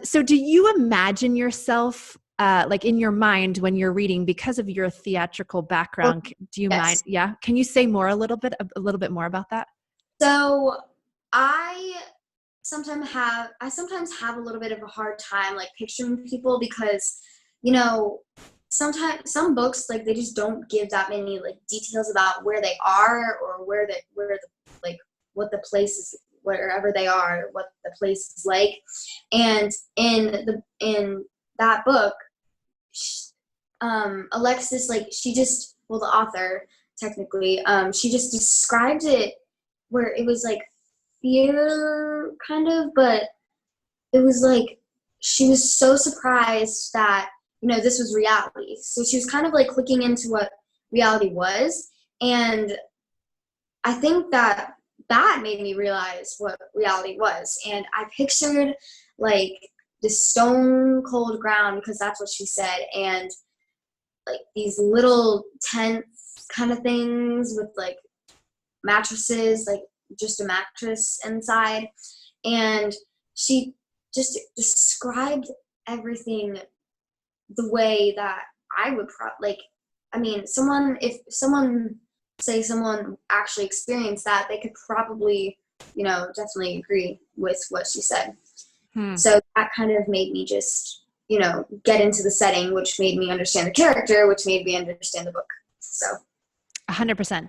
So do you imagine yourself like in your mind when you're reading because of your theatrical Oh, background? Do you mind? yes. Yeah. Can you say more a little bit more about that? So I I sometimes have a little bit of a hard time like picturing people because, you know, sometimes some books like they just don't give that many like details about where they are or where the like what the place is, wherever they are, what the place is like. And in that book, Alexis, like she just, well, the author technically, she just described it where it was like fear kind of, but it was like she was so surprised that, this was reality. So she was kind of like looking into what reality was. And I think that made me realize what reality was. And I pictured like the stone cold ground because that's what she said. And like these little tent kind of things with like mattresses, like just a mattress inside. And she just described everything the way that I would like, I mean, if someone actually experienced that, they could probably, definitely agree with what she said. Hmm. So that kind of made me just, get into the setting, which made me understand the character, which made me understand the book. So 100%.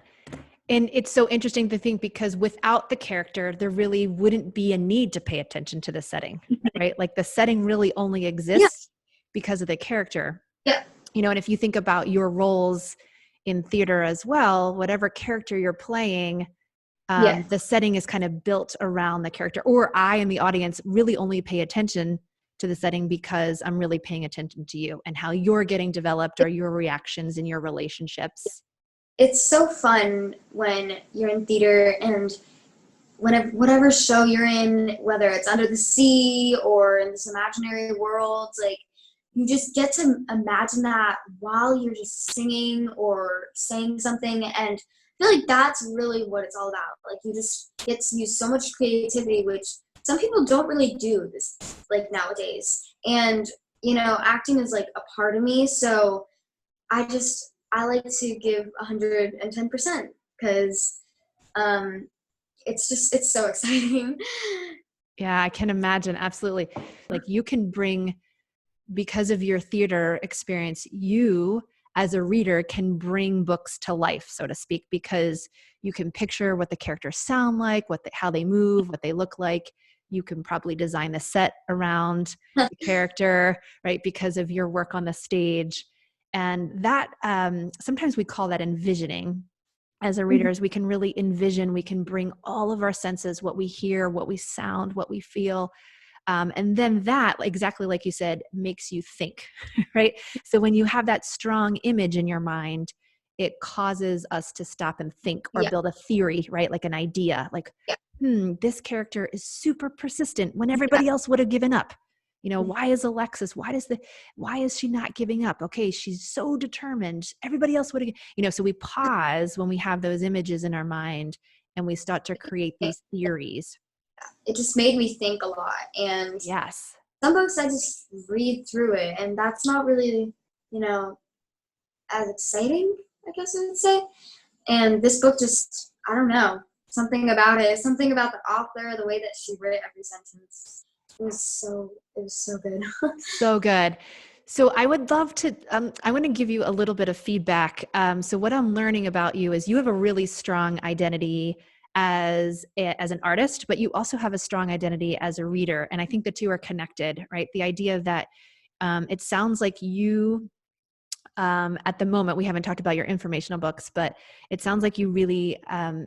And it's so interesting to think because without the character, there really wouldn't be a need to pay attention to the setting, right? Like the setting really only yeah, exists because of the character. yeah, And if you think about your roles in theater as well, whatever character you're playing, yeah. the setting is kind of built around the character. Or I, in the audience, really only pay attention to the setting because I'm really paying attention to you and how you're getting developed or your reactions and your relationships. It's so fun when you're in theater and whenever whatever show you're in, whether it's under the sea or in this imaginary world, like you just get to imagine that while you're just singing or saying something. And I feel like that's really what it's all about. Like you just get to use so much creativity, which some people don't really do this like nowadays. And acting is like a part of me. So I like to give 110% because it's so exciting. Yeah, I can imagine. Absolutely. Like you can bring, because of your theater experience, you as a reader can bring books to life, so to speak, because you can picture what the characters sound like, how they move, what they look like. You can probably design the set around the character, right? Because of your work on the stage. And that, sometimes we call that envisioning. As a readers, we can really envision, we can bring all of our senses, what we hear, what we sound, what we feel. And then that, exactly like you said, makes you think, right? So when you have that strong image in your mind, it causes us to stop and think or Yeah, build a theory, right? Like an idea, like, yeah, this character is super persistent when yeah. everybody else would have given up. Why is Alexis, why is she not giving up? Okay, she's so determined. Everybody else would have, so we pause when we have those images in our mind and we start to create these theories. It just made me think a lot. And Yes. some books I just read through it, and that's not really, you know, as exciting, I guess I would say. And this book just, I don't know, something about the author, the way that she wrote every sentence. It was so good. So good. So I would love to, I want to give you a little bit of feedback. So what I'm learning about you is you have a really strong identity as an artist, but you also have a strong identity as a reader. And I think the two are connected, right? The idea that it sounds like you, at the moment, we haven't talked about your informational books, but it sounds like you really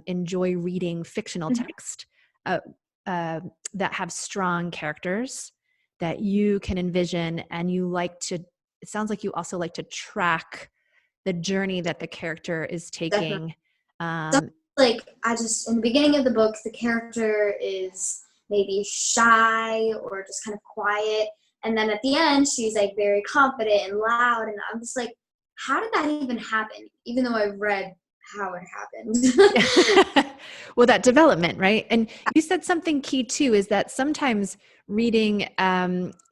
enjoy reading fictional text uh, uh, that have strong characters that you can envision, and it sounds like you also like to track the journey that the character is Definitely. taking. So, Um, like, I just, in the beginning of the book, the character is maybe shy or just kind of quiet. And then at the end, she's like very confident and loud. And I'm just like, how did that even happen? Even though I read how it happened. well, that development, right? And you said something key too, is that sometimes reading,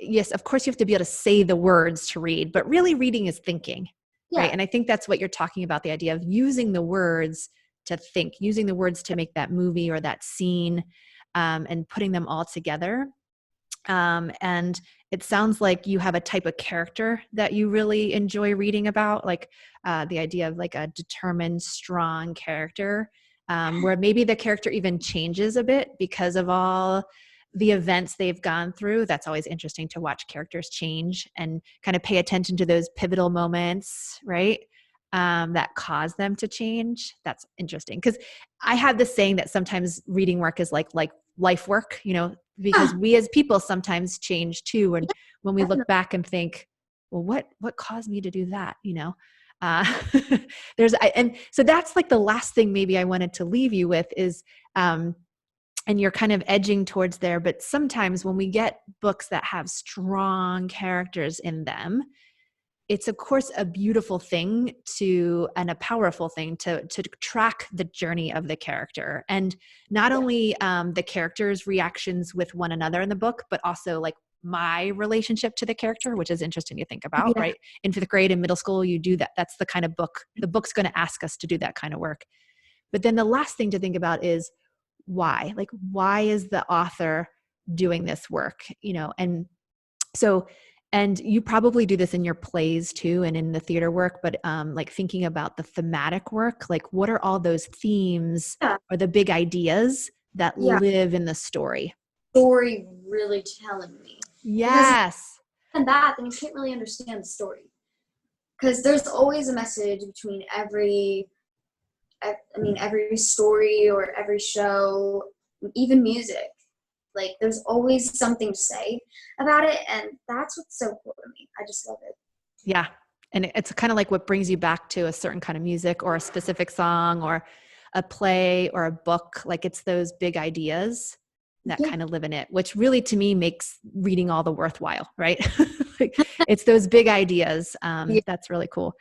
yes, of course you have to be able to say the words to read, but really reading is thinking, right? Yeah. And I think that's what you're talking about, the idea of using the words to think, using the words to make that movie or that scene, and putting them all together. And it sounds like you have a type of character that you really enjoy reading about, like the idea of like a determined, strong character, where maybe the character even changes a bit because of all the events they've gone through. That's always interesting to watch characters change and kind of pay attention to those pivotal moments, right? That cause them to change. That's interesting because I have this saying that sometimes reading work is like life work, because we as people sometimes change too. And when we look Definitely. back and think, well, what caused me to do that? Uh, and so that's like the last thing maybe I wanted to leave you with is, and you're kind of edging towards there, but sometimes when we get books that have strong characters in them, it's of course a beautiful thing and a powerful thing to track the journey of the character, and not only the characters' reactions with one another in the book, but also like my relationship to the character, which is interesting to think about, Yeah. right? In fifth grade and middle school, you do that. That's the kind of book, the book's going to ask us to do that kind of work. But then the last thing to think about is why? Like, why is the author doing this work? And so, and you probably do this in your plays too and in the theater work, but like thinking about the thematic work, like what are all those themes Yeah. or the big ideas that Yeah. live in the story? Story really telling me. Because Yes. and that, then you can't really understand the story. Because there's always a message between every story or every show, even music. Like, there's always something to say about it, and that's what's so cool to me. I just love it. Yeah. And it's kind of like what brings you back to a certain kind of music or a specific song or a play or a book. Like it's those big ideas that Yeah. kind of live in it, which really to me makes reading all the worthwhile, right? Like, it's those big ideas. Yeah. That's really cool.